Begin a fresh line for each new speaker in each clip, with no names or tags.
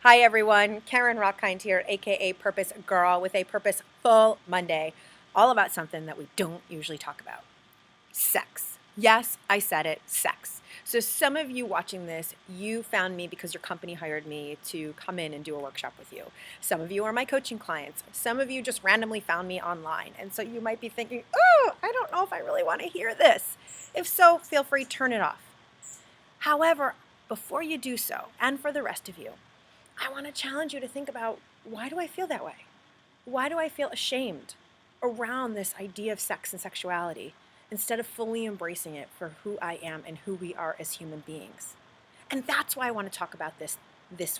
Hi everyone, Carin Rockind here, aka Purpose Girl with a Purposeful Monday, all about something that we don't usually talk about. Sex. Yes, I said it, sex. So some of you watching this, you found me because your company hired me to come in and do a workshop with you. Some of you are my coaching clients. Some of you just randomly found me online. And so you might be thinking, oh, I don't know if I really want to hear this. If so, feel free, turn it off. However, before you do so, and for the rest of you, I want to challenge you to think about, why do I feel that way? Why do I feel ashamed around this idea of sex and sexuality instead of fully embracing it for who I am and who we are as human beings? And that's why I want to talk about this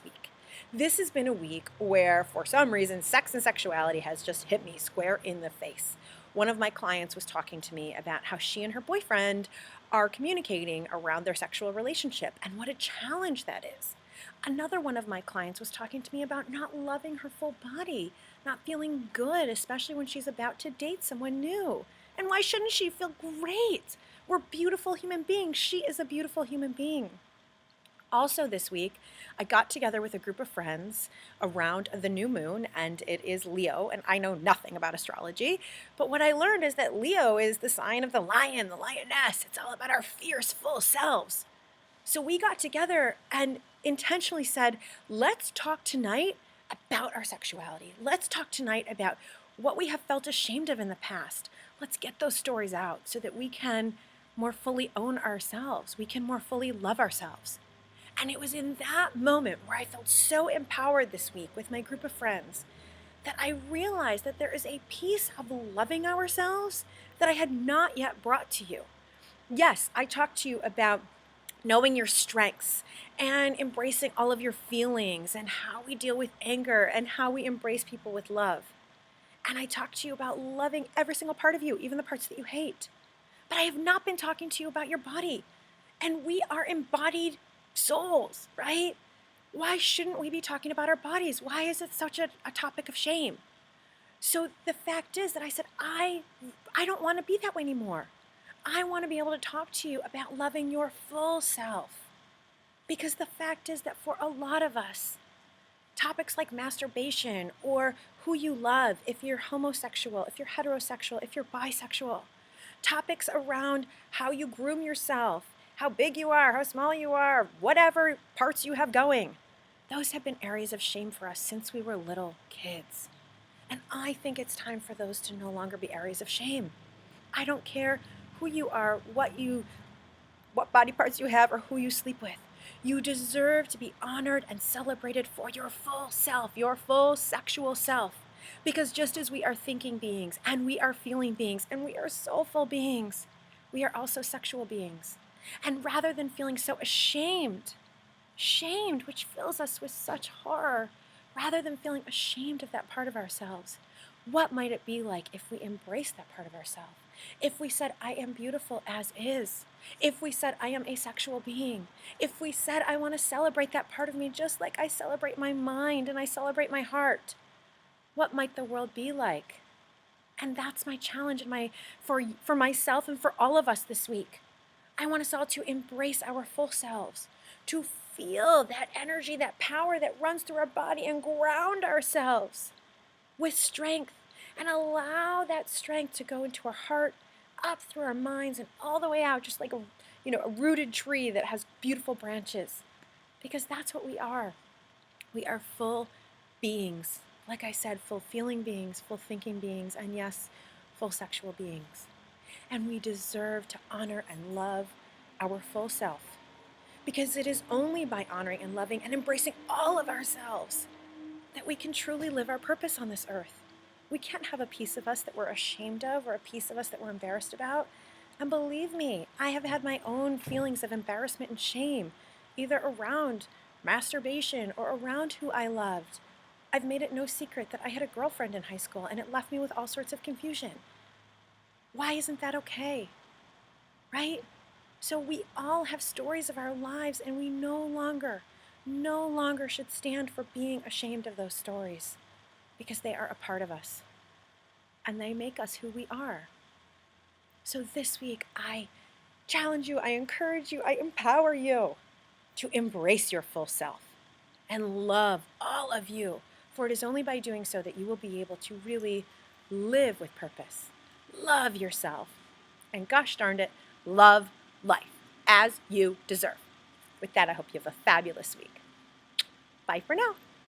week. This has been a week where, for some reason, sex and sexuality has just hit me square in the face. One of my clients was talking to me about how she and her boyfriend are communicating around their sexual relationship and what a challenge that is. Another one of my clients was talking to me about not loving her full body, not feeling good, especially when she's about to date someone new. And why shouldn't she feel great? We're beautiful human beings. She is a beautiful human being. Also, this week, I got together with a group of friends around the new moon, and it is Leo, and I know nothing about astrology, but what I learned is that Leo is the sign of the lion, the lioness. It's all about our fierce, full selves. So we got together and intentionally said, let's talk tonight about our sexuality. Let's talk tonight about what we have felt ashamed of in the past. Let's get those stories out so that we can more fully own ourselves. We can more fully love ourselves. And it was in that moment where I felt so empowered this week with my group of friends that I realized that there is a piece of loving ourselves that I had not yet brought to you. Yes, I talked to you about knowing your strengths and embracing all of your feelings and how we deal with anger and how we embrace people with love. And I talked to you about loving every single part of you, even the parts that you hate. But I have not been talking to you about your body. And we are embodied souls, right? Why shouldn't we be talking about our bodies? Why is it such a topic of shame? So the fact is that I said, I don't want to be that way anymore. I want to be able to talk to you about loving your full self. Because the fact is that for a lot of us, topics like masturbation or who you love, if you're homosexual, if you're heterosexual, if you're bisexual, topics around how you groom yourself, how big you are, how small you are, whatever parts you have going, those have been areas of shame for us since we were little kids. And I think it's time for those to no longer be areas of shame. I don't care who you are, what body parts you have, or who you sleep with. You deserve to be honored and celebrated for your full self, your full sexual self. Because just as we are thinking beings, and we are feeling beings, and we are soulful beings, we are also sexual beings. And rather than feeling so shamed, which fills us with such horror, rather than feeling ashamed of that part of ourselves, what might it be like if we embrace that part of ourselves? If we said, I am beautiful as is. If we said, I am a sexual being. If we said, I want to celebrate that part of me just like I celebrate my mind and I celebrate my heart. What might the world be like? And that's my challenge for myself and for all of us this week. I want us all to embrace our full selves, to feel that energy, that power that runs through our body and ground ourselves with strength and allow that strength to go into our heart, up through our minds and all the way out, just like a rooted tree that has beautiful branches. Because that's what we are. We are full beings. Like I said, full feeling beings, full thinking beings, and yes, full sexual beings. And we deserve to honor and love our full self. Because it is only by honoring and loving and embracing all of ourselves that we can truly live our purpose on this earth. We can't have a piece of us that we're ashamed of or a piece of us that we're embarrassed about. And believe me, I have had my own feelings of embarrassment and shame, either around masturbation or around who I loved. I've made it no secret that I had a girlfriend in high school and it left me with all sorts of confusion. Why isn't that okay? Right? So we all have stories of our lives and we no longer should stand for being ashamed of those stories because they are a part of us and they make us who we are. So this week, I challenge you, I encourage you, I empower you to embrace your full self and love all of you. For it is only by doing so that you will be able to really live with purpose, love yourself, and gosh darned it, love life as you deserve. With that, I hope you have a fabulous week. Bye for now.